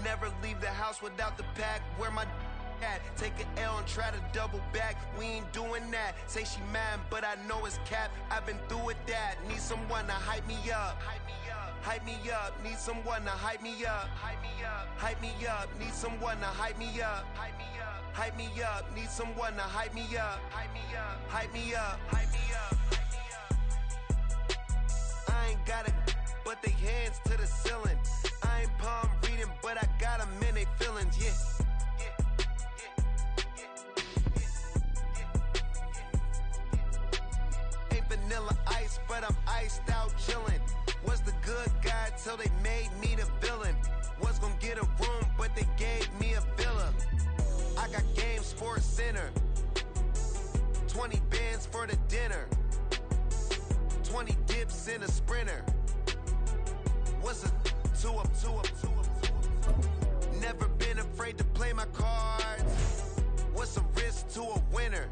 Never leave the house without the pack. Where my at? Take an L and try to double back. We ain't doing that. Say she mad, but I know it's cap. I've been through with that. Need someone to hype me up. Hype me up. Hype me up. Need someone to hype me up. Hype me up. Hype me up. Need someone to hype me up. Hype me up. Hype me up. Need someone to hype me up. Hype me up. Hype me up. Hype me up. I ain't got it, but they hands to the ceiling. I ain't palm reading, but I got them in they feelings, yeah. Ain't vanilla ice, but I'm iced out chillin'. Was the good guy till they made me the villain. Was gonna get a room, but they gave me a villa. I got game, Sports Center. 20 bands for the dinner. 20 dips in a sprinter. What's a two up? Never been afraid to play my cards. What's a risk to a winner?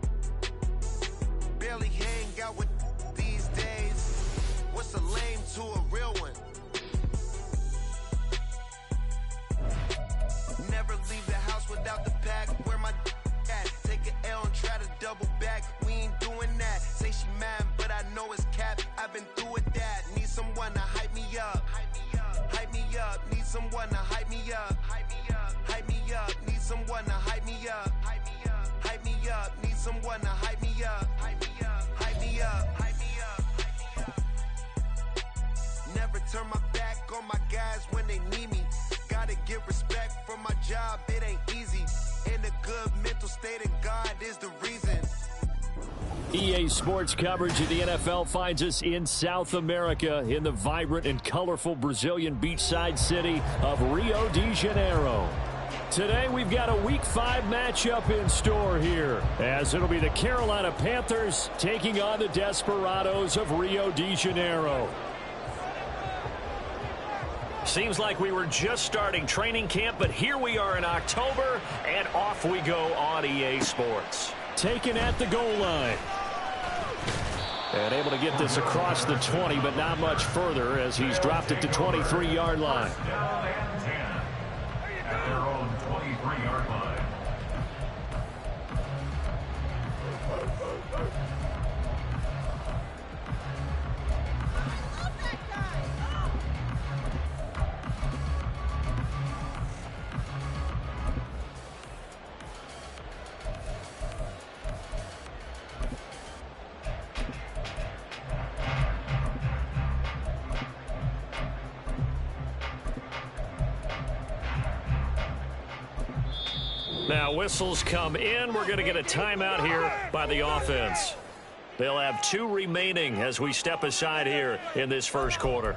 Barely hang out with these days. What's a lame to a real one? Never leave the house without the pack. Where my at? Take an L and try to double back. We ain't doing that. Say she mad, but I know it's cap. I've been through with that. Need someone to hype me up. Hype me up. Hype me up. Need someone to hype me up. Hype me up. Hype me up. Need someone to hype me up. Hype me up. Hype me up. Need someone to hype me up. Hype me up. Hype me up. Hype me up. Hype me up. Never turn my back on my guys when they need me. Gotta get respect for my job, it ain't easy. In a good mental state, and God is the reason. EA Sports coverage of the NFL finds us in South America in the vibrant and colorful Brazilian beachside city of Rio de Janeiro. Today we've got a Week 5 matchup in store here, as it'll be the Carolina Panthers taking on the Desperados of Rio de Janeiro. Seems like we were just starting training camp, but here we are in October, and off we go on EA Sports. Taken at the goal line. And able to get this across the 20, but not much further as he's dropped it to 23-yard line. At their own 23-yard line. Now whistles come in. We're going to get a timeout here by the offense. They'll have 2 remaining as we step aside here in this first quarter.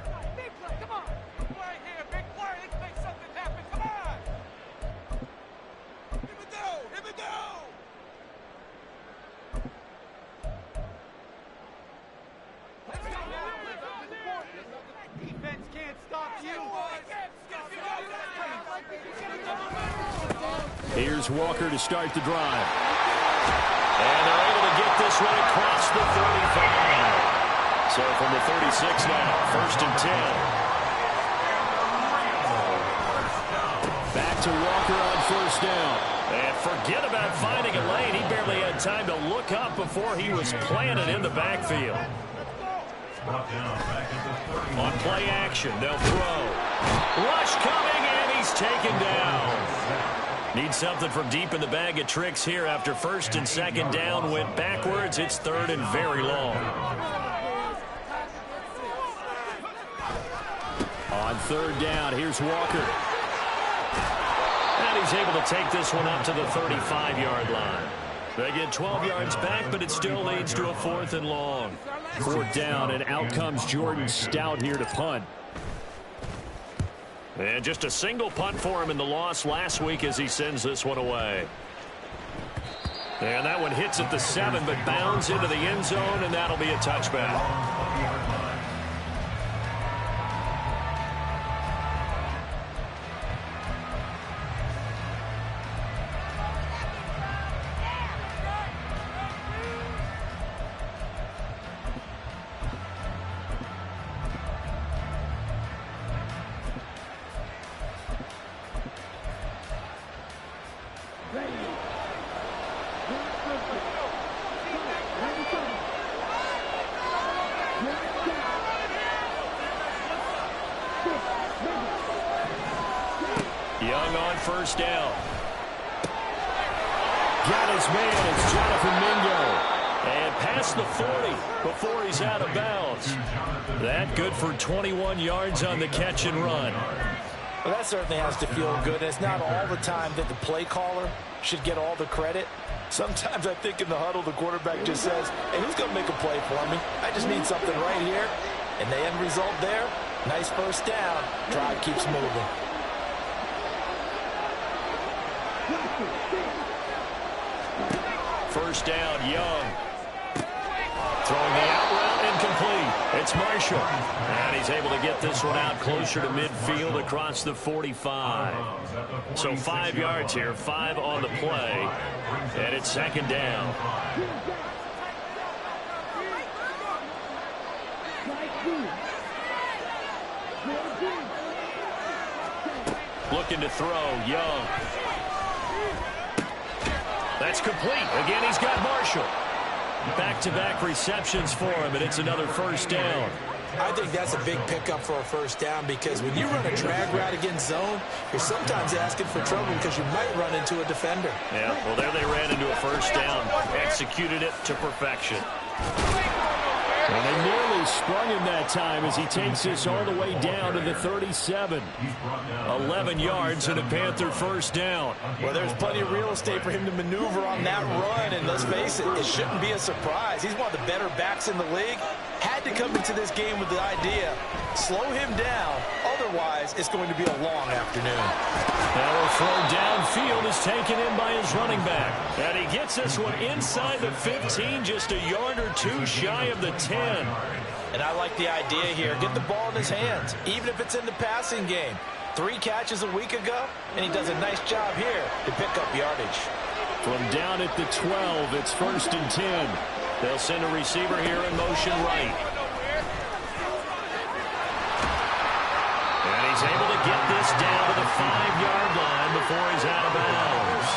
Here's Walker to start the drive. And they're able to get this one across the 35. So from the 36 now, 1st and 10. Back to Walker on 1st down. And forget about finding a lane. He barely had time to look up before he was planted in the backfield. On play action, they'll throw. Rush coming, and he's taken down. Need something from deep in the bag of tricks here after 1st and 2nd down went backwards. It's 3rd and very long. On 3rd down, here's Walker. And he's able to take this one up to the 35-yard line. They get 12 yards back, but it still leads to a 4th and long. 4th down, and out comes Jordan Stout here to punt. And just a single punt for him in the loss last week as he sends this one away. And that one hits at the 7, but bounds into the end zone, and that'll be a touchback. Young on first down. Got his man. It's Jonathan Mingo. And past the 40 before he's out of bounds. That good for 21 yards on the catch and run. Well, that certainly has to feel good. It's not all the time that the play caller should get all the credit. Sometimes I think in the huddle, the quarterback just says, hey, who's going to make a play for me? I just need something right here. And the end result there, nice first down. Drive keeps moving. First down, Young. Throwing the out route, incomplete. It's Marshall. And he's able to get this one out closer to midfield across the 45. So 5 yards here, 5 on the play. And it's second down. Looking to throw, Young. That's complete. Again, he's got Marshall. Back-to-back receptions for him, and it's another first down. I think that's a big pickup for a first down because when you run a drag route against zone, you're sometimes asking for trouble because you might run into a defender. Yeah, well, there they ran into a first down. Executed it to perfection. And they nearly sprung him that time as he takes this all the way down to the 37. 11 yards and a Panther first down. Well, there's plenty of real estate for him to maneuver on that run, and let's face it, it shouldn't be a surprise. He's one of the better backs in the league. Had to come into this game with the idea, slow him down, otherwise it's going to be a long afternoon. Now a throw downfield is taken in by his running back. And he gets this one inside the 15, just a yard or two shy of the 10. And I like the idea here. Get the ball in his hands, even if it's in the passing game. 3 catches a week ago, and he does a nice job here to pick up yardage. From down at the 12, it's first and 10. They'll send a receiver here in motion right. And he's able to get this down to the 5-yard line before he's out of bounds.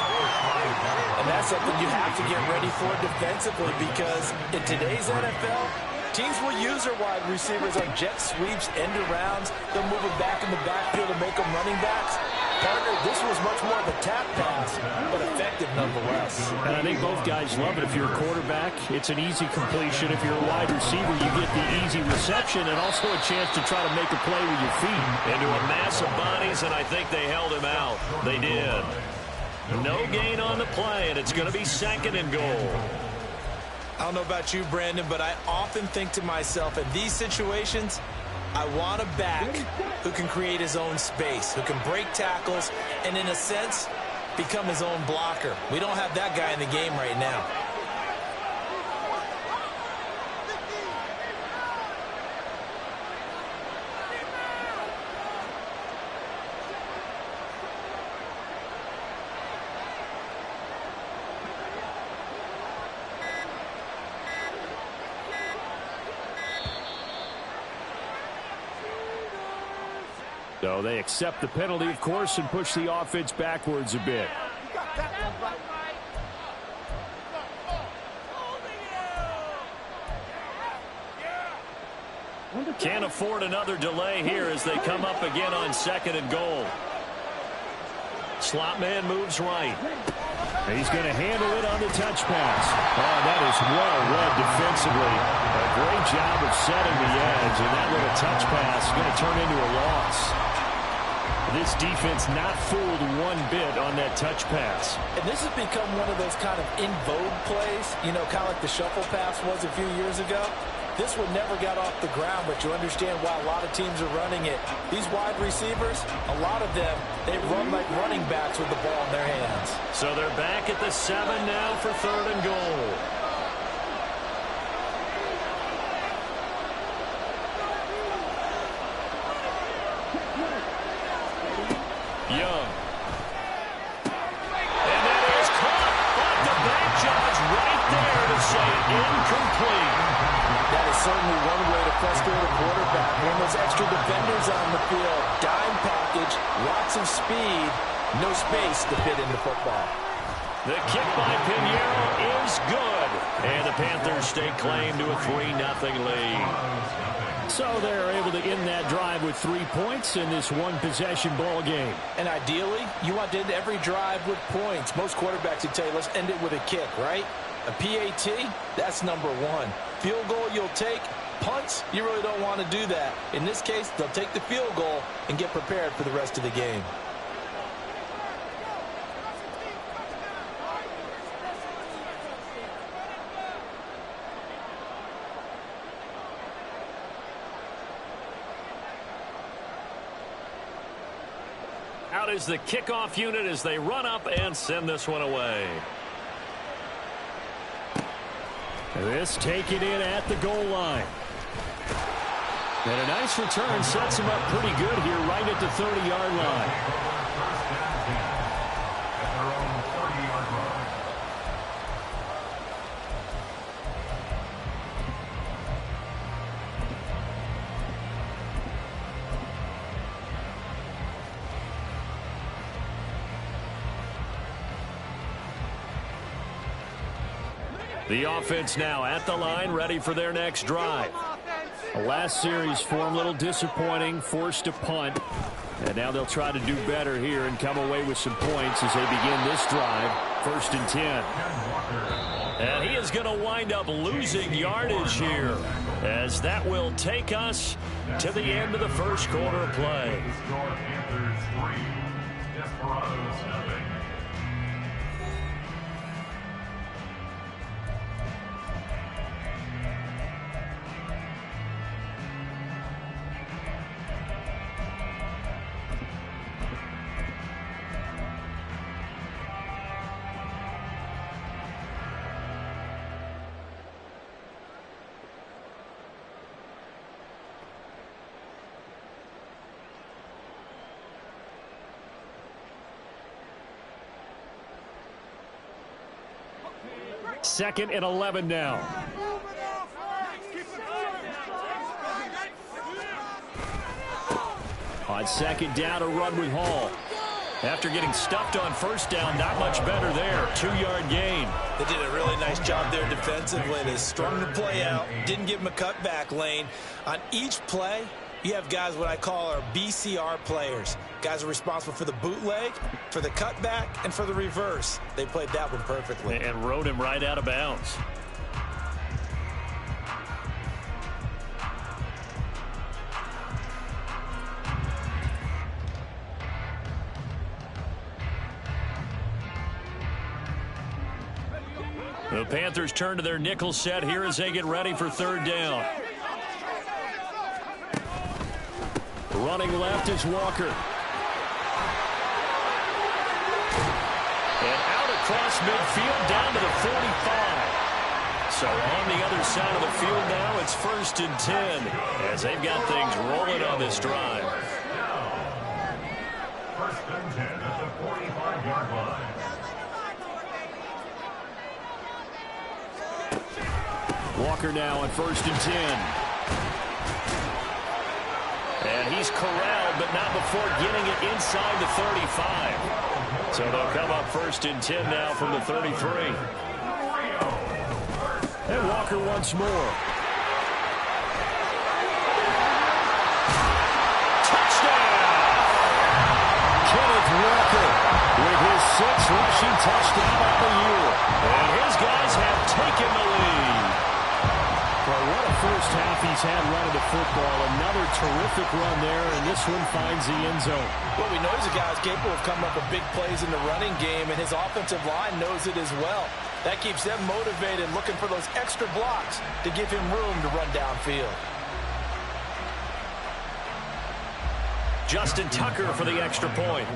And that's something you have to get ready for defensively because in today's NFL, teams will use their wide receivers on jet sweeps, end arounds. They'll move them back in the backfield to make them running backs. Partner, this was much more of a tap pass, but effective nonetheless. And I think both guys love it. If you're a quarterback, it's an easy completion. If you're a wide receiver, you get the easy reception and also a chance to try to make a play with your feet. Into a mass of bodies, and I think they held him out. They did. No gain on the play, and it's going to be second and goal. I don't know about you, Brandon, but I often think to myself, in these situations, I want a back who can create his own space, who can break tackles, and in a sense, become his own blocker. We don't have that guy in the game right now. So they accept the penalty, of course, and push the offense backwards a bit. Can't afford another delay here as they come up again on second and goal. Slot man moves right. He's going to handle it on the touch pass. Oh, that is well read defensively. A great job of setting the edge, and that little touch pass is going to turn into a loss. This defense not fooled one bit on that touch pass. And this has become one of those kind of in vogue plays, you know, kind of like the shuffle pass was a few years ago. This one never got off the ground, but you understand why a lot of teams are running it. These wide receivers, a lot of them, they run like running backs with the ball in their hands. So they're back at the 7 now for third and goal. Young. And that is caught. But the back judge right there to say incomplete. That is certainly one way to frustrate a quarterback. When there's extra defenders on the field, dime package, lots of speed, no space to fit into football. The kick by Pinheiro is stake claim to a 3-0 lead. So they're able to end that drive with 3 points in this one-possession ball game. And ideally, you want to end every drive with points. Most quarterbacks would tell you, let's end it with a kick, right? A PAT, that's number one. Field goal you'll take. Punts, you really don't want to do that. In this case, they'll take the field goal and get prepared for the rest of the game. Out is the kickoff unit as they run up and send this one away. This taken in at the goal line. And a nice return sets him up pretty good here right at the 30-yard line. The offense now at the line, ready for their next drive. The last series for them, a little disappointing, forced a punt. And now they'll try to do better here and come away with some points as they begin this drive, 1st and 10. And he is going to wind up losing yardage here, as that will take us to the end of the first quarter of play. Panthers 3, Desperados 0. Second and 11 now. On second down, a run with Hall. After getting stuffed on first down, not much better there. 2-yard gain. They did a really nice job there defensively. They strung the play out, didn't give him a cutback lane. On each play, you have guys what I call our BCR players. Guys are responsible for the bootleg, for the cutback, and for the reverse. They played that one perfectly. And rode him right out of bounds. The Panthers turn to their nickel set here as they get ready for 3rd down. Running left is Walker. And out across midfield down to the 45. So on the other side of the field now, it's 1st and 10 as they've got things rolling on this drive. 1st and 10 at the 45-yard line. Walker now on 1st and 10. And he's corralled, but not before getting it inside the 35. So they'll come up 1st and 10 now from the 33. And Walker once more. Touchdown! Kenneth Walker with his 6th rushing touchdown of the year. And his guys have taken the lead. Well, what a first half he's had running the football. Another terrific run there, and this one finds the end zone. Well, we know he's a guy who's capable of coming up with big plays in the running game, and his offensive line knows it as well. That keeps them motivated, looking for those extra blocks to give him room to run downfield. Justin Tucker for the extra point.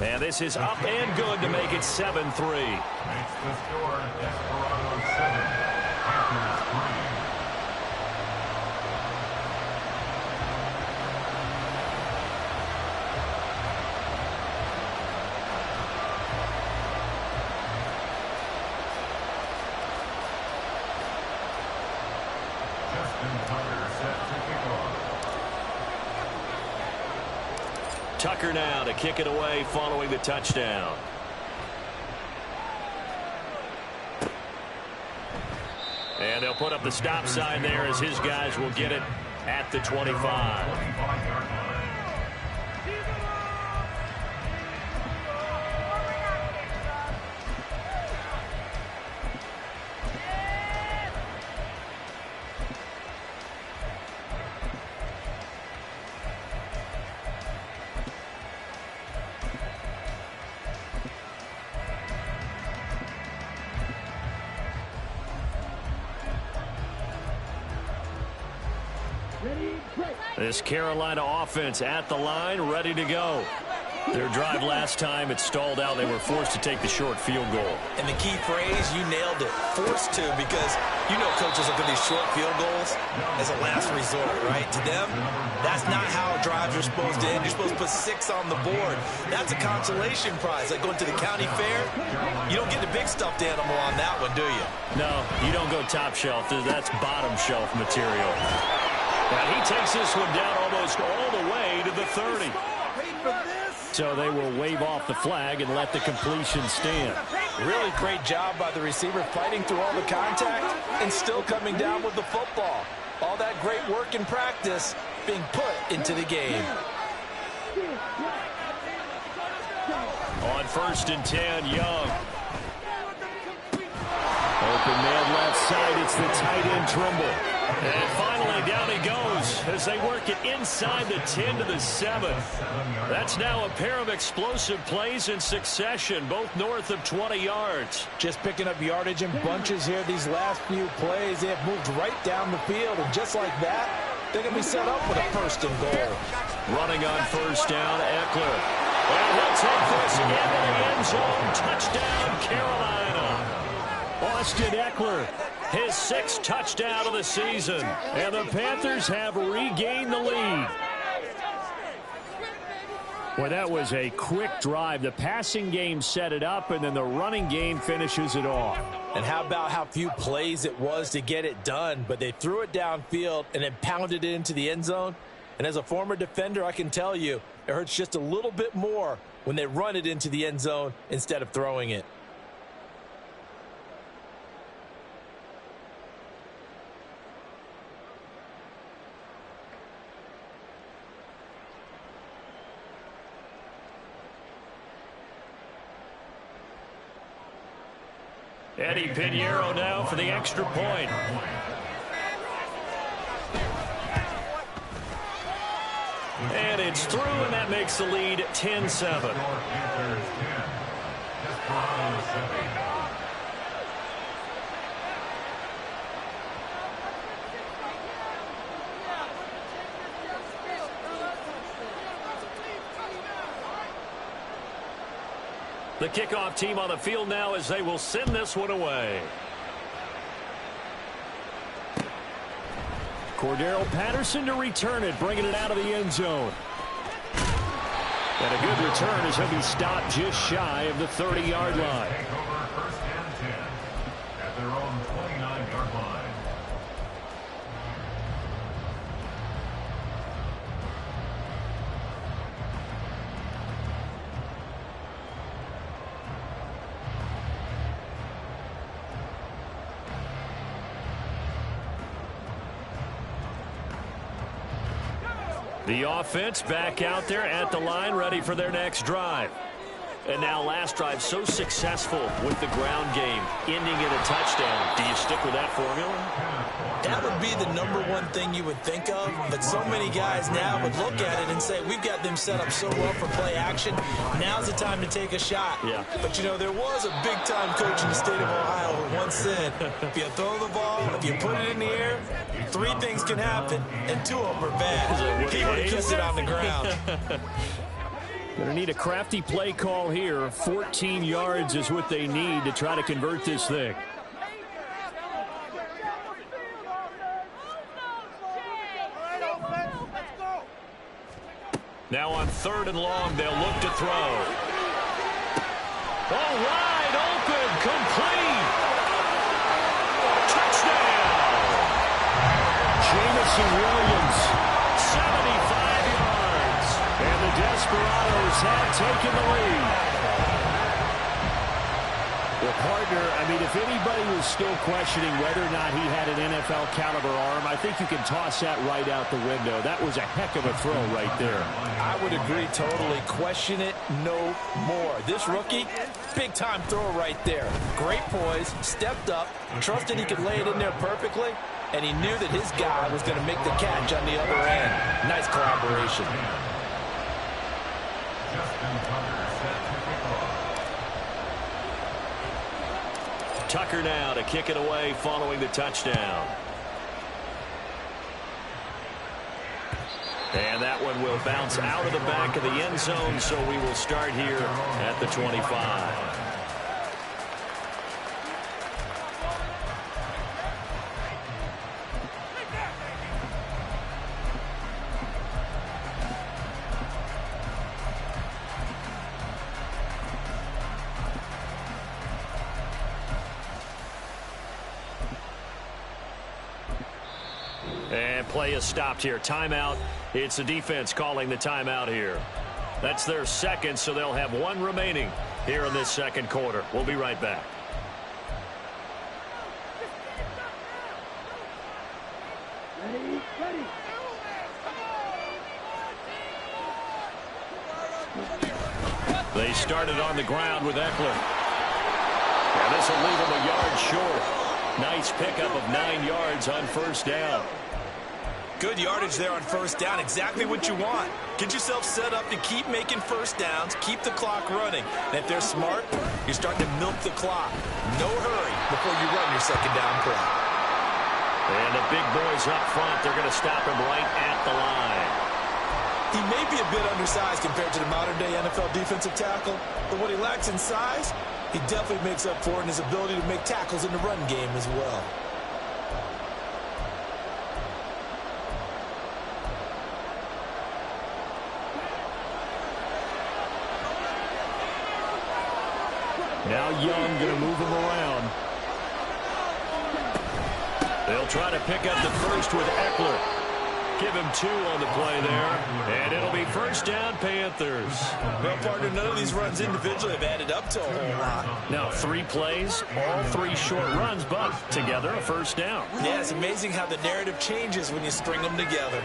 And this is up and good to make it 7-3. Makes the score Desperados 7, Panthers 3. Tucker now to kick it away following the touchdown. And they'll put up the stop sign there as his guys will get it at the 25. This Carolina offense at the line, ready to go. Their drive last time, it stalled out. They were forced to take the short field goal. And the key phrase, you nailed it, forced to, because you know coaches look at these short field goals as a last resort, right? To them, that's not how drives are supposed to end. You're supposed to put 6 on the board. That's a consolation prize. Like going to the county fair, you don't get the big stuffed animal on that one, do you? No, you don't go top shelf. That's bottom shelf material. And he takes this one down almost all the way to the 30. So they will wave off the flag and let the completion stand. Really great job by the receiver fighting through all the contact and still coming down with the football. All that great work in practice being put into the game. On 1st and 10, Young. Open man left side, it's the tight end Trimble. And finally down he goes as they work it inside the 10 to the 7. That's now a pair of explosive plays in succession, both north of 20 yards. Just picking up yardage in bunches here these last few plays. They have moved right down the field, and just like that, they're going to be set up with a 1st and goal. Running on 1st down, Eckler. And he'll take this into the end zone. Touchdown, Carolina. Austin Eckler, his 6th touchdown of the season. And the Panthers have regained the lead. Well, that was a quick drive. The passing game set it up, and then the running game finishes it off. And how about how few plays it was to get it done, but they threw it downfield and then pounded it into the end zone. And as a former defender, I can tell you, it hurts just a little bit more when they run it into the end zone instead of throwing it. Eddie Pinheiro now for the extra point. And it's through, and that makes the lead 10-7. The kickoff team on the field now as they will send this one away. Cordero Patterson to return it, bringing it out of the end zone. And a good return as he'll be stopped just shy of the 30-yard line. First and 10 at their own 29-yard line. The offense back out there at the line, ready for their next drive. And now last drive so successful with the ground game, ending in a touchdown. Do you stick with that formula? That would be the #1 thing you would think of, but so many guys now would look at it and say, we've got them set up so well for play action. Now's the time to take a shot. Yeah. But, you know, there was a big-time coach in the state of Ohio who once said, if you throw the ball, if you put it in the air, 3 things can happen, and 2 of them are bad. He would have kissed it on the ground. Gonna need a crafty play call here. 14 yards is what they need to try to convert this thing. Now on 3rd and long, they'll look to throw. All right, open, complete. Touchdown. Jameson Williams, 75 yards. And the Desperados have taken the lead. Well, partner, I mean, if anybody was still questioning whether or not he had an NFL caliber arm, I think you can toss that right out the window. That was a heck of a throw right there. I would agree totally. Question it no more. This rookie, big-time throw right there. Great poise, stepped up, trusted he could lay it in there perfectly, and he knew that his guy was going to make the catch on the other end. Nice collaboration. Tucker now to kick it away following the touchdown. And that one will bounce out of the back of the end zone, so we will start here at the 25. And play is stopped here. Timeout. It's the defense calling the timeout here. That's their second, so they'll have one remaining here in this second quarter. We'll be right back. They started on the ground with Eckler. And this will leave him a yard short. Nice pickup of 9 yards on first down. Good yardage there on first down. Exactly what you want. Get yourself set up to keep making first downs, keep the clock running. And if they're smart, you're starting to milk the clock. No hurry before you run your second down play. And the big boys up front, they're going to stop him right at the line. He may be a bit undersized compared to the modern-day NFL defensive tackle, but what he lacks in size, he definitely makes up for in his ability to make tackles in the run game as well. Now Young going to move him around. They'll try to pick up the first with Eckler. Give him 2 on the play there. And it'll be first down, Panthers. Well, partner, none of these runs individually have added up to a whole lot. Now 3 plays, all 3 short runs, but together a first down. Yeah, it's amazing how the narrative changes when you string them together.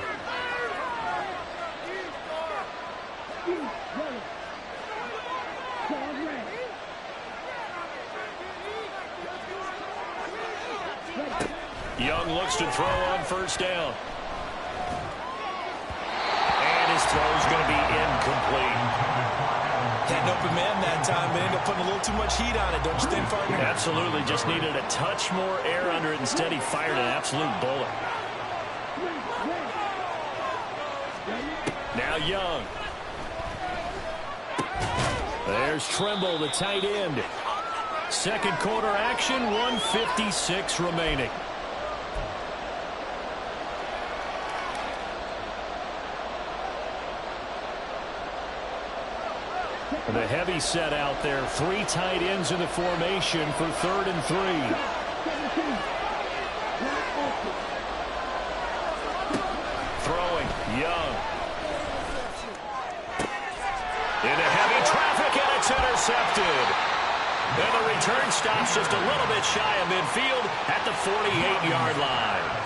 Young looks to throw on first down. And his throw's going to be incomplete. Had an open man that time, but ended up putting a little too much heat on it, don't you think, partner? Absolutely. Just needed a touch more air under it. Instead, he fired an absolute bullet. Now Young. There's Trimble, the tight end. Second quarter action, 1:56 remaining. The heavy set out there. 3 tight ends in the formation for 3rd and 3. Throwing, Young. Into heavy traffic, and it's intercepted. And the return stops just a little bit shy of midfield at the 48-yard line.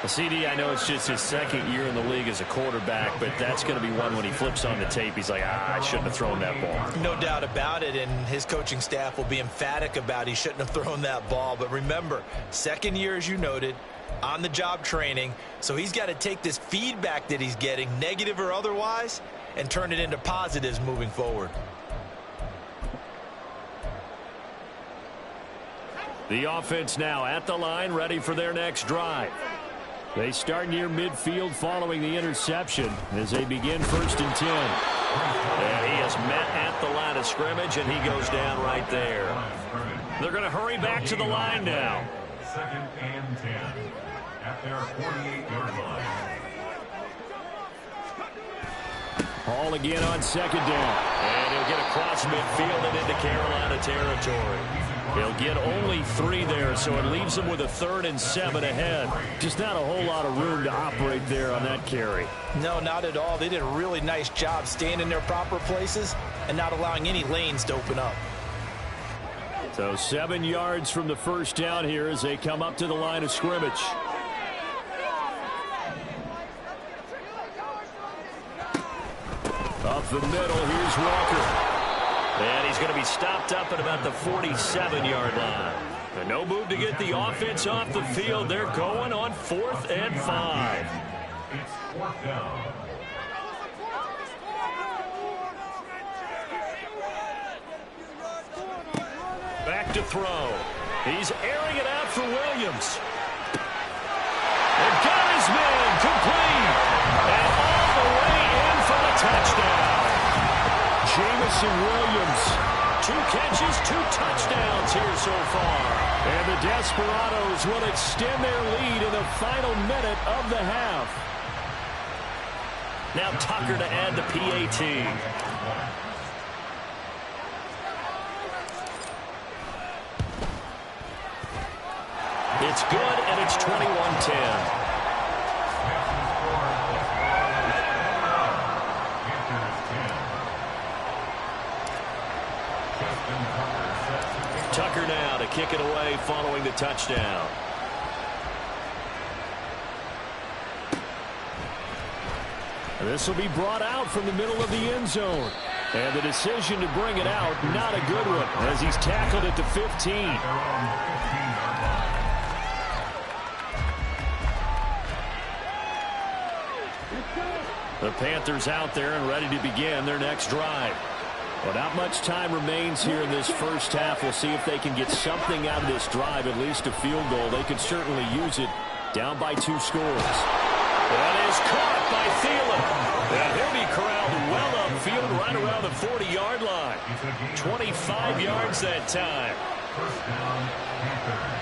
CD, I know it's just his second year in the league as a quarterback, but that's going to be one when he flips on the tape, he's like, I shouldn't have thrown that ball. No doubt about it, and his coaching staff will be emphatic about he shouldn't have thrown that ball. But remember, second year, as you noted, on-the-job training, so he's got to take this feedback that he's getting, negative or otherwise, and turn it into positives moving forward. The offense now at the line, ready for their next drive. They start near midfield following the interception as they begin 1st and 10. And he is met at the line of scrimmage, and he goes down right there. They're going to hurry back to the line now. 2nd and 10 at their 48-yard line. Ball again on second down. And he'll get across midfield and into Carolina territory. He'll get only 3 there, so it leaves him with a 3rd and 7 ahead. Just not a whole lot of room to operate there on that carry. No, not at all. They did a really nice job staying in their proper places and not allowing any lanes to open up. So 7 yards from the first down here as they come up to the line of scrimmage. Up the middle, here's Walker. And he's going to be stopped up at about the 47-yard line. And no move to get the offense off the field. They're going on 4th and 5. It's 4th down. Back to throw. He's airing it out for Williams. And got his man complete. And all the way in for the touchdown. Jamison Williams. 2 catches, 2 touchdowns here so far. And the Desperados will extend their lead in the final minute of the half. Now Tucker to add the PAT. It's good, and it's 21-10. Tucker now to kick it away following the touchdown. This will be brought out from the middle of the end zone. And the decision to bring it out, not a good one, as he's tackled at the 15. The Panthers out there and ready to begin their next drive. Well, not much time remains here in this first half. We'll see if they can get something out of this drive, at least a field goal. They could certainly use it, down by 2 scores. That is caught by Thielen. And he'll be corralled well upfield right around the 40-yard line. 25 yards that time. First down, Panthers.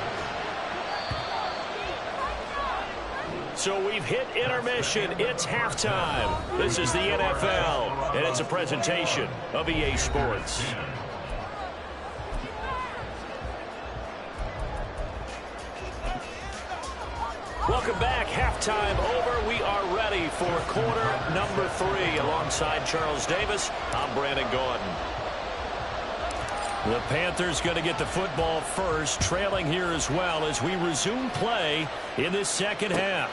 So we've hit intermission. It's halftime. This is the NFL, and it's a presentation of EA Sports. Welcome back. Halftime over. We are ready for quarter number 3. Alongside Charles Davis, I'm Brandon Gordon. The Panthers going to get the football first, trailing here as well as we resume play in this second half.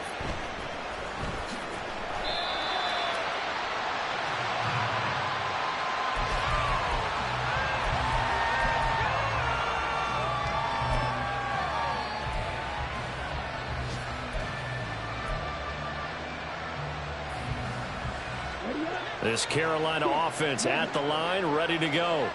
This Carolina offense at the line, ready to go.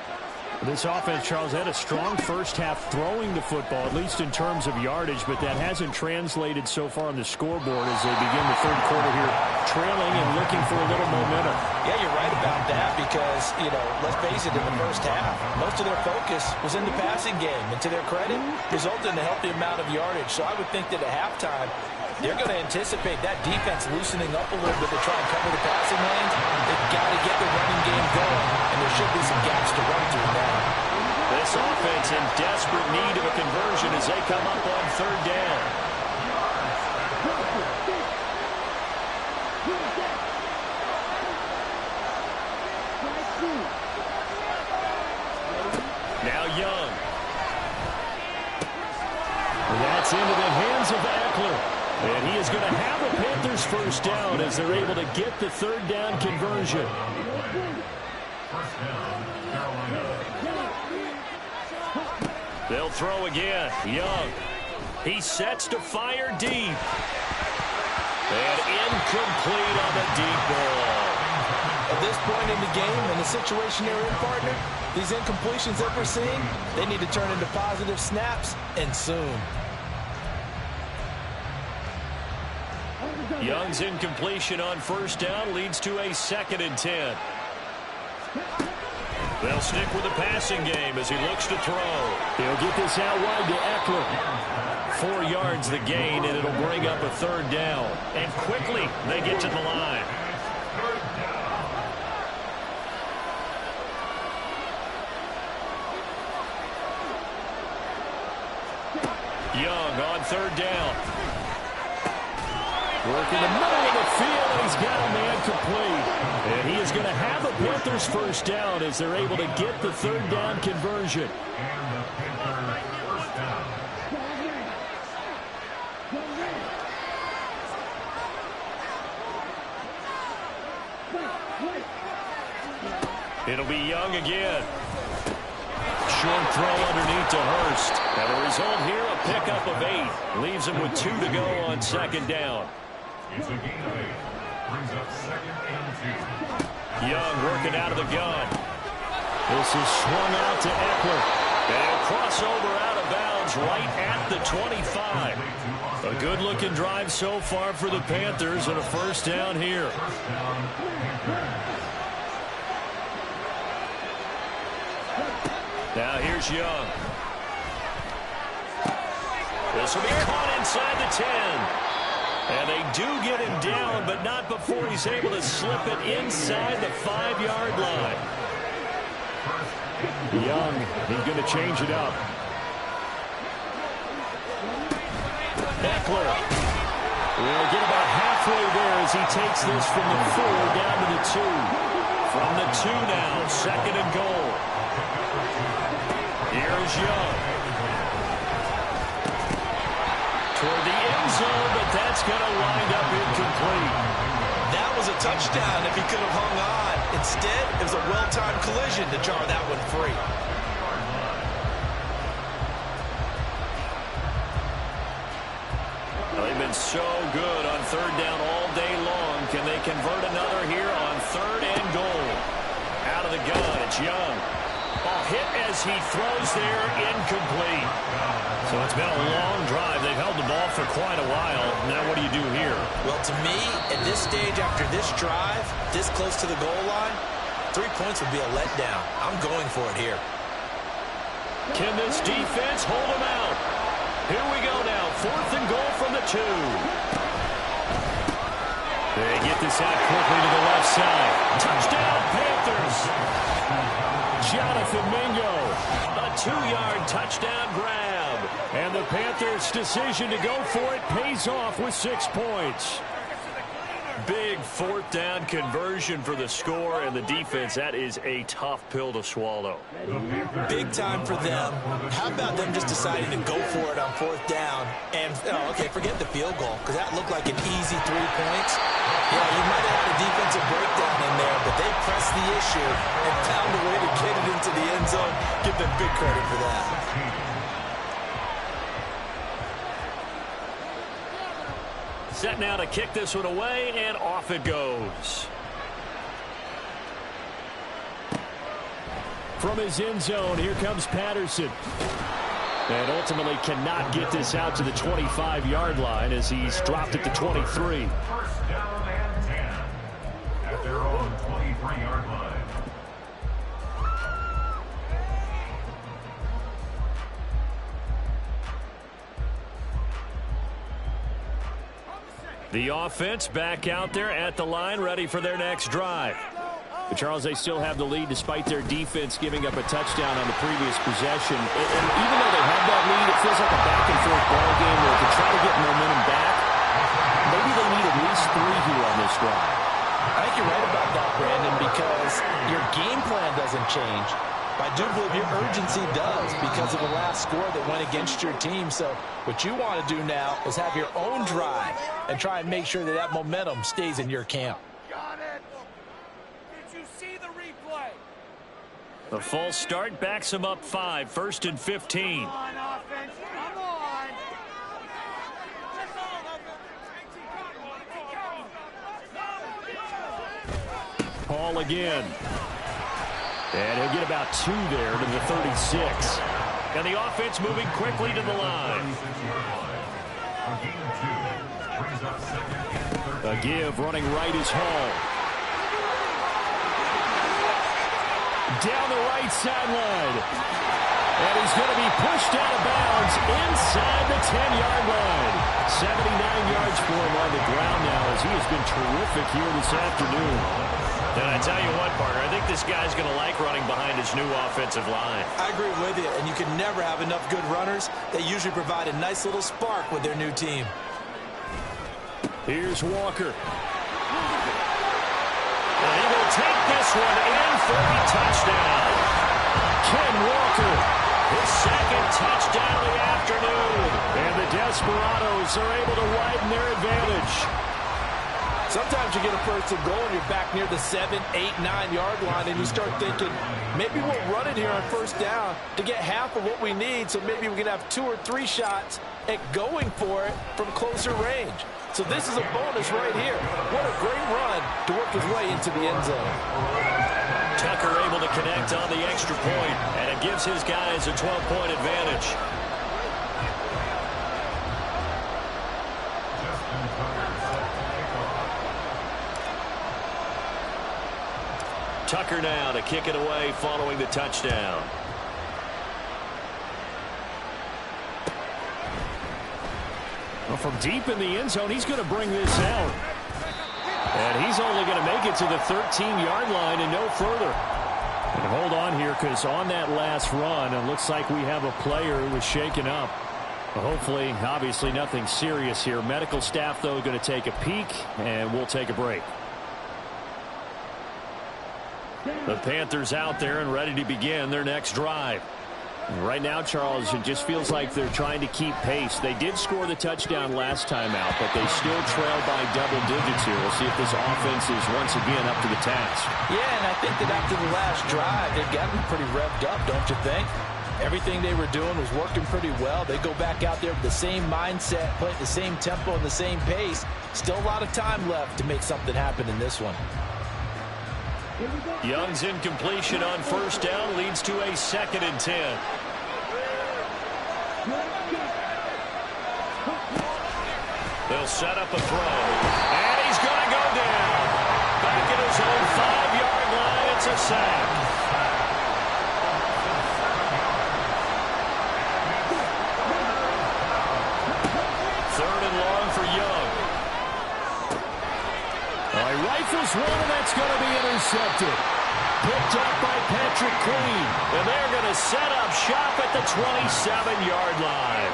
This offense, Charles, had a strong first half throwing the football, at least in terms of yardage, but that hasn't translated so far on the scoreboard as they begin the third quarter here, trailing and looking for a little momentum. Yeah, you're right about that because, let's face it, in the first half, most of their focus was in the passing game. And to their credit, resulted in a healthy amount of yardage. So I would think that at halftime, they're going to anticipate that defense loosening up a little bit to try and cover the passing lanes. They've got to get the running game going, and there should be some gaps to run through now. This offense in desperate need of a conversion as they come up on third down. Now Young. That's into the hands of Eckler. And he is going to have the Panthers first down as they're able to get the third down conversion. First down, Carolina. They'll throw again. Young. He sets to fire deep. And incomplete on the deep ball. At this point in the game, in the situation they're in, partner, these incompletions that we're seeing, they need to turn into positive snaps, and soon. Young's incompletion on first down leads to a 2nd and 10. They'll stick with the passing game as he looks to throw. He'll get this out wide to Eckler. 4 yards the gain, and it'll bring up a third down. And quickly, they get to the line. Young on third down. Working the middle of the field, and he's got a man complete. And he is going to have the Panthers first down as they're able to get the third down conversion. And the Panthers first down. It'll be Young again. Short throw underneath to Hurst. And the result here, a pickup of 8. Leaves him with 2 to go on second down. It's a gain of 8. Brings up 2nd and 2. Young working out of the gun. This is swung out to Eckler. And crossover out of bounds right at the 25. A good-looking drive so far for the Panthers and a first down here. Now here's Young. This will be caught inside the 10. And they do get him down, but not before he's able to slip it inside the 5-yard line. Young, he's going to change it up. Eckler will get about halfway there as he takes this from the 4 down to the 2. From the 2 now, 2nd and goal. Here's Young. Toward the end zone, but that's going to wind up incomplete. That was a touchdown if he could have hung on. Instead, it was a well-timed collision to jar that one free. Well, they've been so good on third down all day long. Can they convert another here on 3rd and goal? Out of the gun, it's Young. Ball hit as he throws there, incomplete. So it's been a long drive. They've held the ball for quite a while. Now what do you do here? Well, to me, at this stage after this drive, this close to the goal line, 3 points would be a letdown. I'm going for it here. Can this defense hold him out? Here we go now. 4th and goal from the 2. They get this out quickly to the left side. Touchdown, Panthers. Jonathan Mingo. A 2-yard touchdown grab. And the Panthers' decision to go for it pays off with 6 points. Big 4th down conversion for the score, and the defense, that is a tough pill to swallow. Big time for them. How about them just deciding to go for it on 4th down? And, okay, forget the field goal, because that looked like an easy 3 points. Yeah, you might have had a defensive breakdown in there, but they pressed the issue and found a way to get it into the end zone. Give them big credit for that. Set now to kick this one away, and off it goes. From his end zone, here comes Patterson. And ultimately cannot get this out to the 25-yard line as he's dropped at the 23. First down and 10 at their own 23-yard line. The offense back out there at the line, ready for their next drive. But Charles, they still have the lead despite their defense giving up a touchdown on the previous possession. And even though they have that lead, it feels like a back-and-forth ball game where to try to get momentum back, maybe they need at least 3 here on this drive. I think you're right about that, Brandon, because your game plan doesn't change. I do believe your urgency does because of the last score that went against your team. So what you want to do now is have your own drive and try and make sure that that momentum stays in your camp. Got it. Did you see the replay? The false start backs him up 5, 1st and 15. Come on, offense. Come on. Paul again. And he'll get about 2 there to the 36. And the offense moving quickly to the line. A give running right is Hall. Down the right sideline. And he's going to be pushed out of bounds inside the 10-yard line. 79 yards for him on the ground now as he has been terrific here this afternoon. And I tell you what, partner, I think this guy's going to like running behind his new offensive line. I agree with you, and you can never have enough good runners. They usually provide a nice little spark with their new team. Here's Walker. And he will take this one in for a touchdown. Ken Walker, his second touchdown of the afternoon. And the Desperados are able to widen their advantage. Sometimes you get a first and goal and you're back near the 7, 8, 9-yard line, and you start thinking, maybe we'll run it here on first down to get half of what we need, so maybe we can have 2 or 3 shots at going for it from closer range. So this is a bonus right here. What a great run to work his way into the end zone. Tucker able to connect on the extra point, and it gives his guys a 12-point advantage. Tucker now to kick it away following the touchdown. Well, from deep in the end zone, he's going to bring this out. And he's only going to make it to the 13-yard line and no further. And hold on here, because on that last run, it looks like we have a player who was shaken up. But hopefully, obviously, nothing serious here. Medical staff, though, going to take a peek, and we'll take a break. The Panthers out there and ready to begin their next drive. Right now, Charles, it just feels like they're trying to keep pace. They did score the touchdown last time out, but they still trail by double digits here. We'll see if this offense is once again up to the task. Yeah, and I think that after the last drive, they've got to be pretty revved up, don't you think? Everything they were doing was working pretty well. They go back out there with the same mindset, playing the same tempo and the same pace. Still a lot of time left to make something happen in this one. Young's incompletion on first down leads to a 2nd and 10. They'll set up a throw. And he's going to go down. Back at his own 5-yard line. It's a sack. Third and long for Young. He rifles one, and that's going to be intercepted. Picked up by Patrick Queen. And they're going to set up shop at the 27-yard line.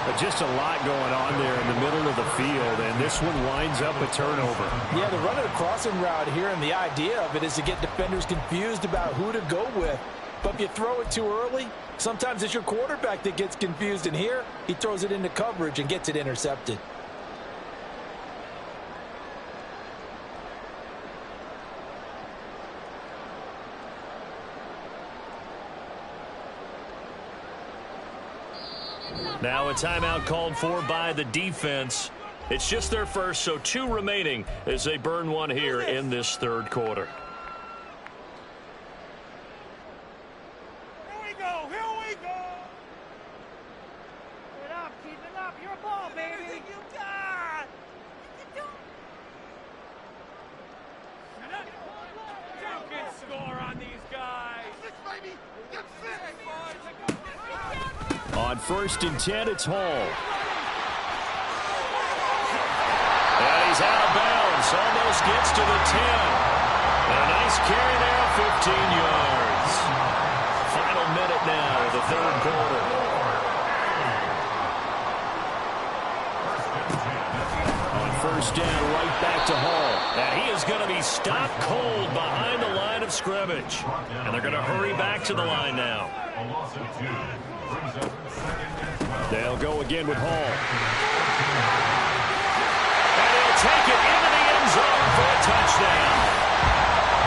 But just a lot going on there in the middle of the field, and this one winds up a turnover. Yeah, they're running a crossing route here, and the idea of it is to get defenders confused about who to go with. But if you throw it too early, sometimes it's your quarterback that gets confused, and here he throws it into coverage and gets it intercepted. Now a timeout called for by the defense. It's just their first, so 2 remaining as they burn one here in this third quarter. Here we go, here we go. Keep it up, your ball, baby. Everything you got. You can score on these guys. Six, baby. Get six. On 1st and 10, it's Hall. And he's out of bounds. Almost gets to the 10. And a nice carry there, 15 yards. Final minute now of the third quarter. On 1st down, right back to Hall. And he is going to be stopped cold behind the line of scrimmage. And they're going to hurry back to the line now. A loss of 2. Brings up 2nd and 12. They'll go again with Hall. And he'll take it into the end zone for a touchdown.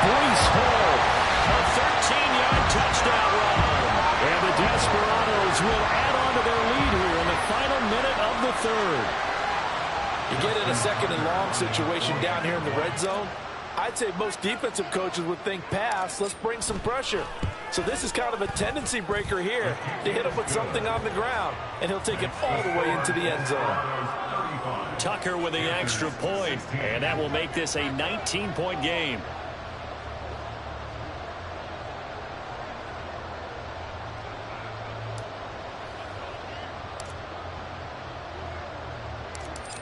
Breece Hall. A 13-yard touchdown run. And the Desperados will add on to their lead here in the final minute of the third. You get in a 2nd and long situation down here in the red zone, I'd say most defensive coaches would think pass, let's bring some pressure. So this is kind of a tendency breaker here to hit him with something on the ground, and he'll take it all the way into the end zone. Tucker with the extra point, and that will make this a 19-point game.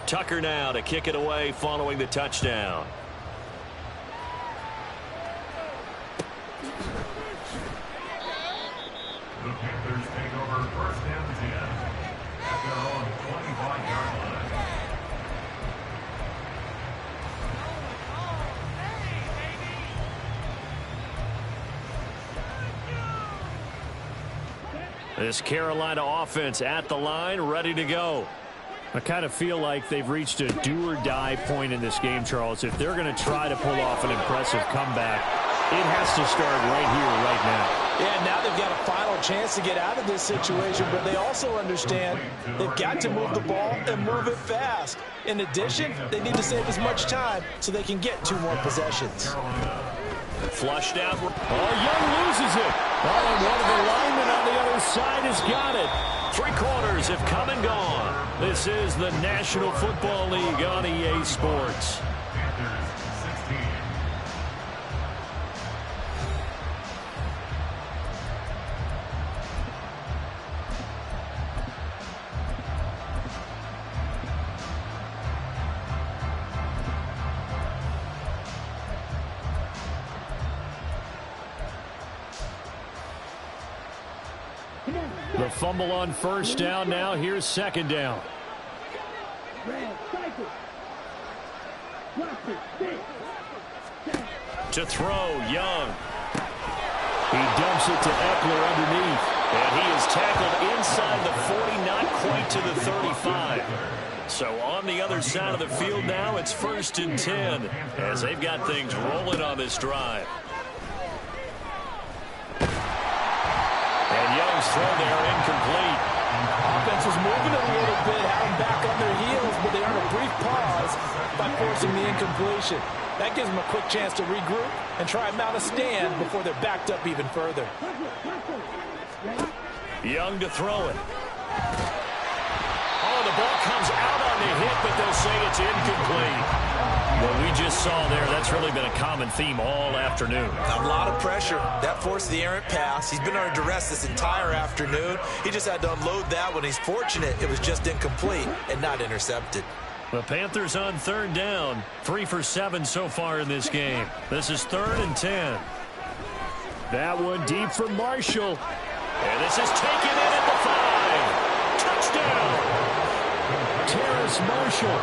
Tucker now to kick it away following the touchdown. The Panthers take over first and 10 at their own 25-yard line. This Carolina offense at the line, ready to go. I kind of feel like they've reached a do-or-die point in this game, Charles. If they're going to try to pull off an impressive comeback, it has to start right here, right now. Yeah, now they've got a final chance to get out of this situation, but they also understand they've got to move the ball and move it fast. In addition, they need to save as much time so they can get 2 more possessions. Flushed out. Oh, Young loses it. Oh, and one of the linemen on the other side has got it. 3 quarters have come and gone. This is the National Football League on EA Sports. The fumble on first down now. Here's second down. To throw, Young. He dumps it to Eckler underneath. And he is tackled inside the 40, not quite to the 35. So on the other side of the field now, it's first and 10 as they've got things rolling on this drive. And Young's throw there incomplete. Offense was moving a little bit, had them back on their heels, but they earned a brief pause by forcing the incompletion. That gives them a quick chance to regroup and try and mount a stand before they're backed up even further. Young to throw it. Oh, the ball comes out on the hit, but they'll say it's incomplete. What we just saw there, that's really been a common theme all afternoon. A lot of pressure. That forced the errant pass. He's been under duress this entire afternoon. He just had to unload that one. He's fortunate it was just incomplete and not intercepted. The Panthers on third down. 3 for 7 so far in this game. This is 3rd and 10. That one deep for Marshall. And this is taken in at the 5. Touchdown! Terrace Marshall,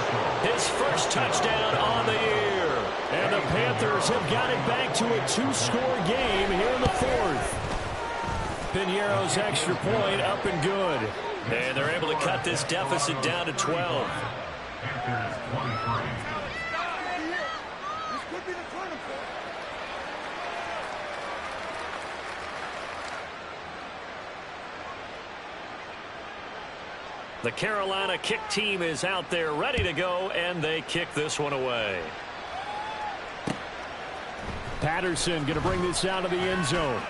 his first touchdown on the year. And the Panthers have got it back to a 2-score game here in the 4th. Piñeiro's extra point up and good. And they're able to cut this deficit down to 12. Panthers 23. The Carolina kick team is out there ready to go, and they kick this one away. Patterson going to bring this out of the end zone.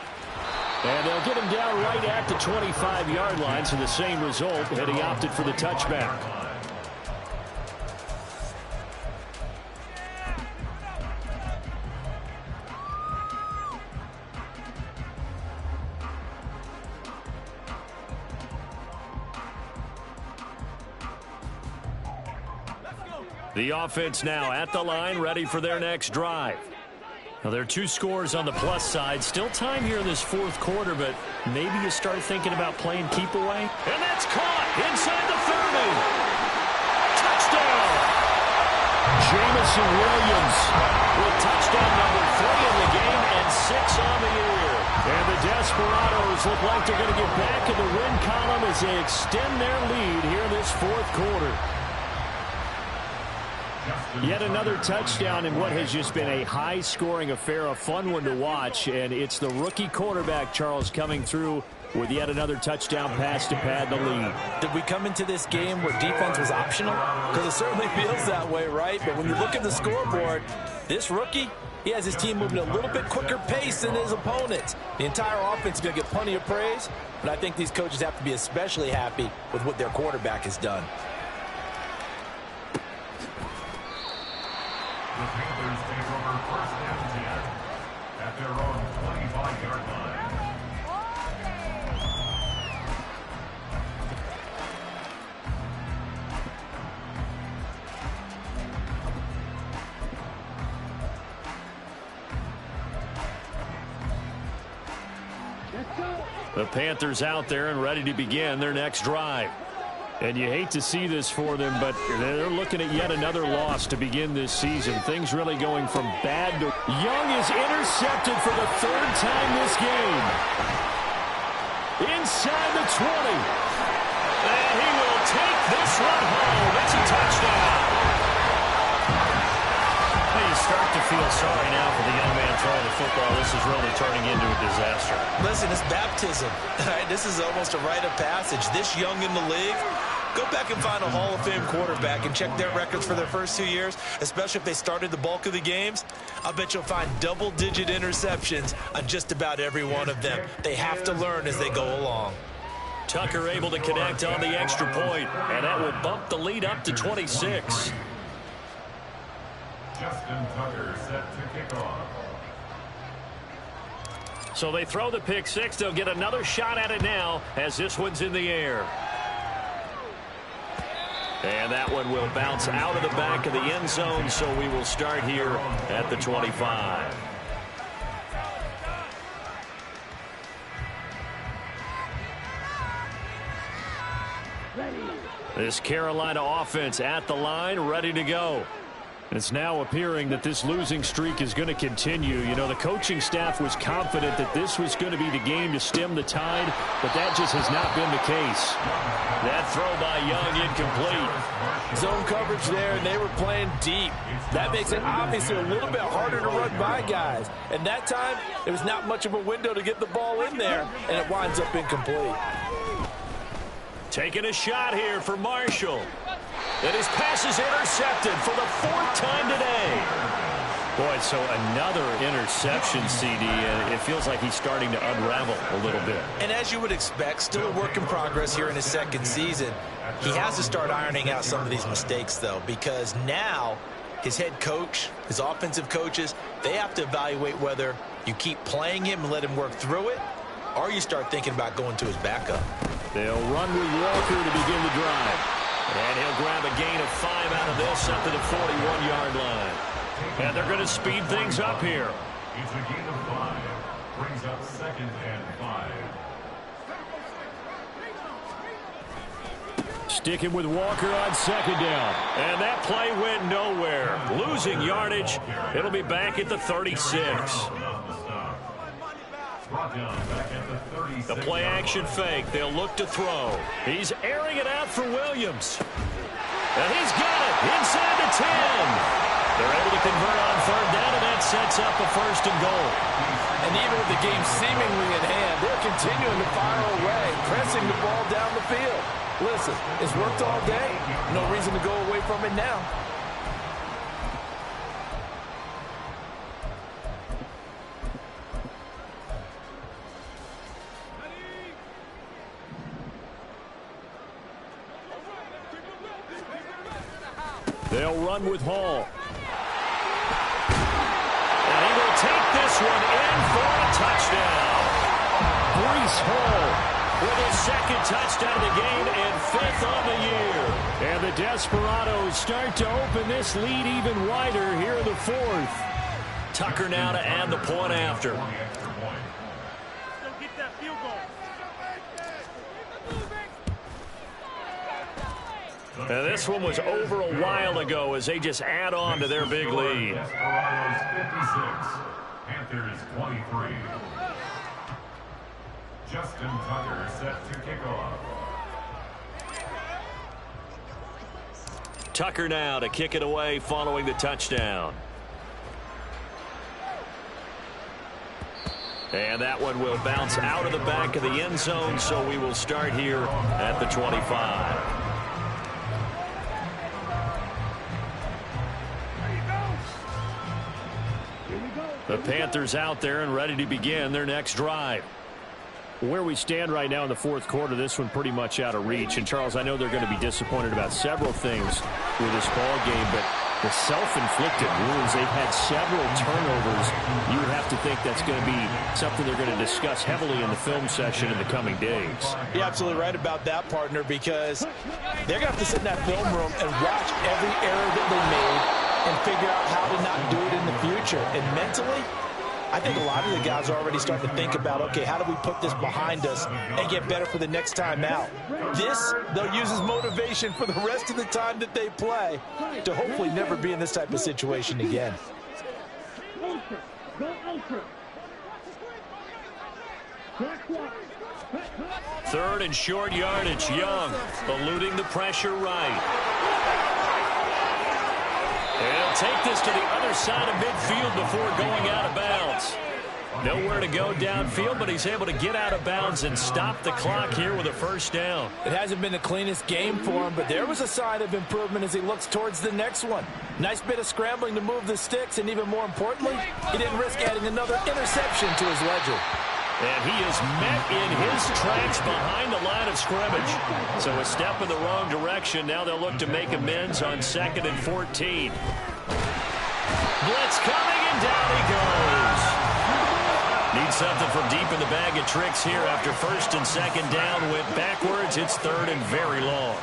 And they'll get him down right at the 25-yard line, so the same result, and he opted for the touchback. The offense now at the line, ready for their next drive. Now, there are 2 scores on the plus side. Still time here in this 4th quarter, but maybe you start thinking about playing keep away. And that's caught inside the 30. Touchdown! Jamison Williams with touchdown number 3 in the game and 6 on the year. And the Desperados look like they're going to get back in the win column as they extend their lead here in this 4th quarter. Yet another touchdown in what has just been a high-scoring affair, a fun one to watch, and it's the rookie quarterback, Charles, coming through with yet another touchdown pass to pad the lead. Did we come into this game where defense was optional? Because it certainly feels that way, right? But when you look at the scoreboard, this rookie, he has his team moving at a little bit quicker pace than his opponents. The entire offense is going to get plenty of praise, but I think these coaches have to be especially happy with what their quarterback has done. The Panthers take over first and 10 at their own 25-yard line. The Panthers out there and ready to begin their next drive. And you hate to see this for them, but they're looking at yet another loss to begin this season. Things really going from bad to... Young is intercepted for the third time this game. Inside the 20. And he will take this one home. It's a touchdown. Well, you start to feel sorry now for the young man throwing the football. This is really turning into a disaster. Listen, it's baptism. Right? This is almost a rite of passage. This young in the league, go back and find a Hall of Fame quarterback and check their records for their first 2 years, especially if they started the bulk of the games. I bet you'll find double-digit interceptions on just about every one of them. They have to learn as they go along. Tucker able to connect on the extra point, and that will bump the lead up to 26. Justin Tucker set to kick off. So they throw the pick six. They'll get another shot at it now as this one's in the air. And that one will bounce out of the back of the end zone, so we will start here at the 25. This Carolina offense at the line, ready to go. It's now appearing that this losing streak is going to continue. You know, the coaching staff was confident that this was going to be the game to stem the tide, but that just has not been the case. That throw by Young incomplete. Zone coverage there, and they were playing deep. That makes it obviously a little bit harder to run by guys. And that time, there was not much of a window to get the ball in there, and it winds up incomplete. Taking a shot here for Marshall. And his pass is intercepted for the fourth time today. Boy, so another interception, CD, and it feels like he's starting to unravel a little bit. And as you would expect, still a work in progress here in his second season. He has to start ironing out some of these mistakes, though, because now his head coach, his offensive coaches, they have to evaluate whether you keep playing him and let him work through it, or you start thinking about going to his backup. They'll run with Walker to begin the drive. And he'll grab a gain of 5 out of this up to the 41-yard line. And they're going to speed things up here. It's a gain of 5. Brings up 2nd and 5. Sticking with Walker on 2nd down. And that play went nowhere. Losing yardage. It'll be back at the 36. The play action fake. They'll look to throw. He's airing it out for Williams. And he's got it inside the 10. They're able to convert on 3rd down, and that sets up a 1st and goal. And even with the game seemingly in hand, they're continuing to fire away, pressing the ball down the field. Listen, it's worked all day. No reason to go away from it now. They'll run with Hall. And he will take this one in for a touchdown. Breece Hall with his 2nd touchdown of the game and 5th on the year. And the Desperados start to open this lead even wider here in the 4th. Tucker now to add the point after. And this one was over a while ago as they just add on to their big lead. Desperados 56, Panthers 23. Justin Tucker set to kick off. Tucker now to kick it away following the touchdown. And that one will bounce out of the back of the end zone, so we will start here at the 25. The Panthers out there and ready to begin their next drive. Where we stand right now in the 4th quarter, this one pretty much out of reach. And, Charles, I know they're going to be disappointed about several things with this ball game, but the self-inflicted wounds, they've had several turnovers. You would have to think that's going to be something they're going to discuss heavily in the film session in the coming days. You're absolutely right about that, partner, because they're going to have to sit in that film room and watch every error that they made and figure out how to not do it in the future. And mentally, I think a lot of the guys are already starting to think about, okay, how do we put this behind us and get better for the next time out? This, they'll use as motivation for the rest of the time that they play to hopefully never be in this type of situation again. Third and short yardage. Young eluding the pressure right. And he'll take this to the other side of midfield before going out of bounds. Nowhere to go downfield, but he's able to get out of bounds and stop the clock here with a first down. It hasn't been the cleanest game for him, but there was a sign of improvement as he looks towards the next one. Nice bit of scrambling to move the sticks, and even more importantly, he didn't risk adding another interception to his ledger. And he is met in his tracks behind the line of scrimmage. So a step in the wrong direction. Now they'll look to make amends on 2nd and 14. Blitz coming, and down he goes. Needs something from deep in the bag of tricks here after 1st and 2nd down. Went backwards. It's 3rd and very long.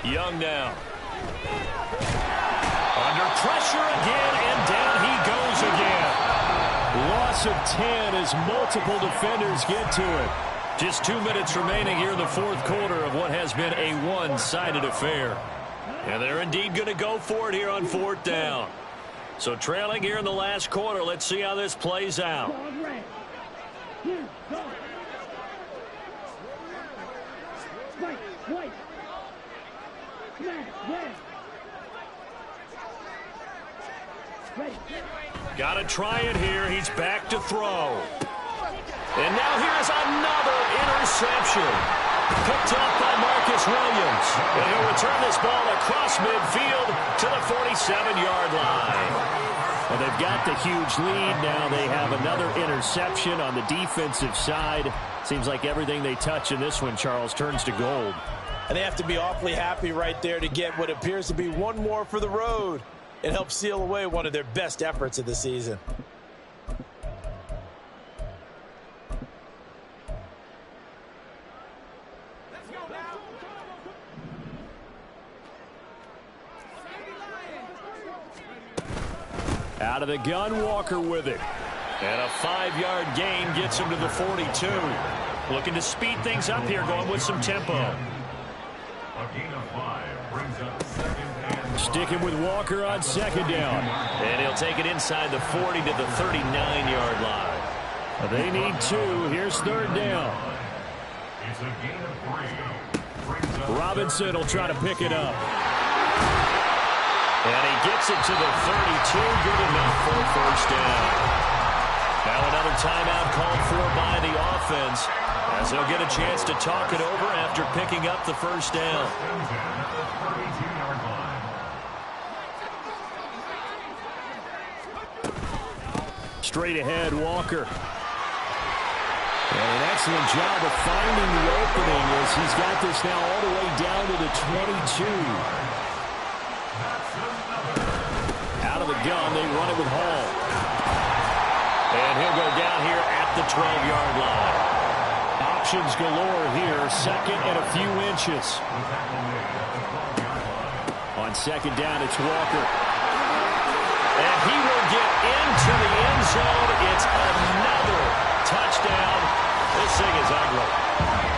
Young now. Under pressure again, and down he goes again. Loss of 10 as multiple defenders get to it. Just 2 minutes remaining here in the 4th quarter of what has been a one-sided affair. And they're indeed going to go for it here on 4th down. So trailing here in the last quarter, let's see how this plays out. Got to try it here. He's back to throw. And now here's another interception. Picked up by Marcus Williams. And he'll return this ball across midfield to the 47-yard line. Well, they've got the huge lead. Now they have another interception on the defensive side. Seems like everything they touch in this one, Charles, turns to gold. And they have to be awfully happy right there to get what appears to be one more for the road. It helps seal away one of their best efforts of the season. Out of the gun, Walker with it. And a 5-yard gain gets him to the 42. Looking to speed things up here, going with some tempo. A gain of 5 brings up 2nd and Sticking with Walker on 2nd down. And he'll take it inside the 40 to the 39-yard line. They need 2. Here's 3rd down. it's a gain of 3. Brings up Robinson will try to pick it up. And he gets it to the 32. Good enough for a first down. Now another timeout called for by the offense, as they'll get a chance to talk it over after picking up the first down. Straight ahead, Walker. And an excellent job of finding the opening as he's got this now all the way down to the 22. Out of the gun, they run it with Hall. And he'll go down here at the 12-yard line. Options galore here, 2nd and a few inches. On 2nd down, it's Walker. And he will get into the end zone. It's another touchdown. This thing is ugly.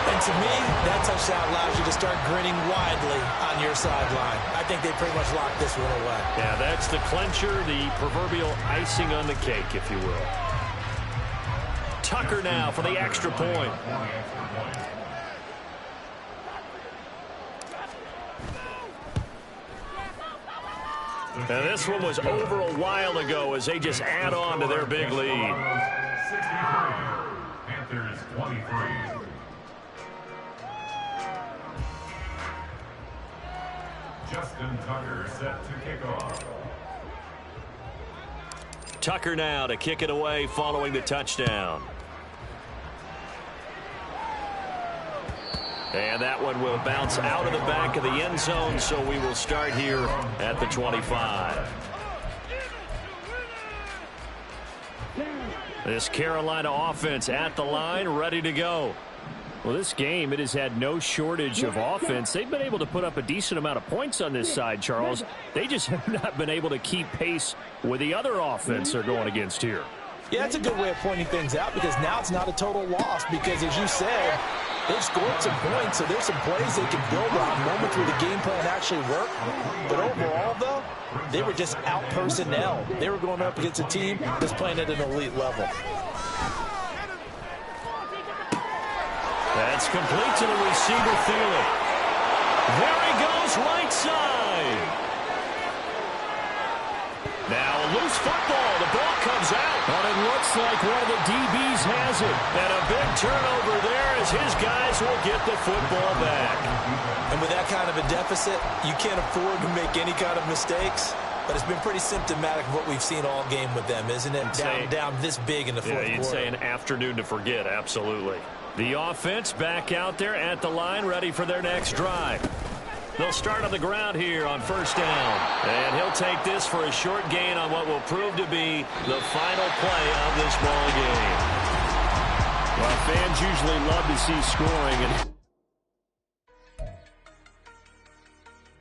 And to me, that touchdown allows you to start grinning widely on your sideline. I think they pretty much locked this one away. Yeah, that's the clincher, the proverbial icing on the cake, if you will. Tucker now for the extra point. And this one was over a while ago as they just add on to their big lead. 63. Panthers 23. Justin Tucker set to kick off. Tucker now to kick it away following the touchdown. And that one will bounce out of the back of the end zone, so we will start here at the 25. This Carolina offense at the line, ready to go. Well, this game, it has had no shortage of offense. They've been able to put up a decent amount of points on this side, Charles. They just have not been able to keep pace with the other offense they're going against here. Yeah, that's a good way of pointing things out because now it's not a total loss because, as you said, they've scored some points, so there's some plays they can build on, moments where the game plan actually worked. But overall, though, they were just out-personnel. They were going up against a team that's playing at an elite level. That's complete to the receiver, Thielen. There he goes, right side. Now a loose football. The ball comes out. But it looks like one of the DBs has it. And a big turnover there as his guys will get the football back. And with that kind of a deficit, you can't afford to make any kind of mistakes. But it's been pretty symptomatic of what we've seen all game with them, isn't it? Down this big in the fourth quarter. Yeah, you'd say an afternoon to forget, absolutely. The offense back out there at the line, ready for their next drive. They'll start on the ground here on first down. And he'll take this for a short gain on what will prove to be the final play of this ball game. Well, fans usually love to see scoring, and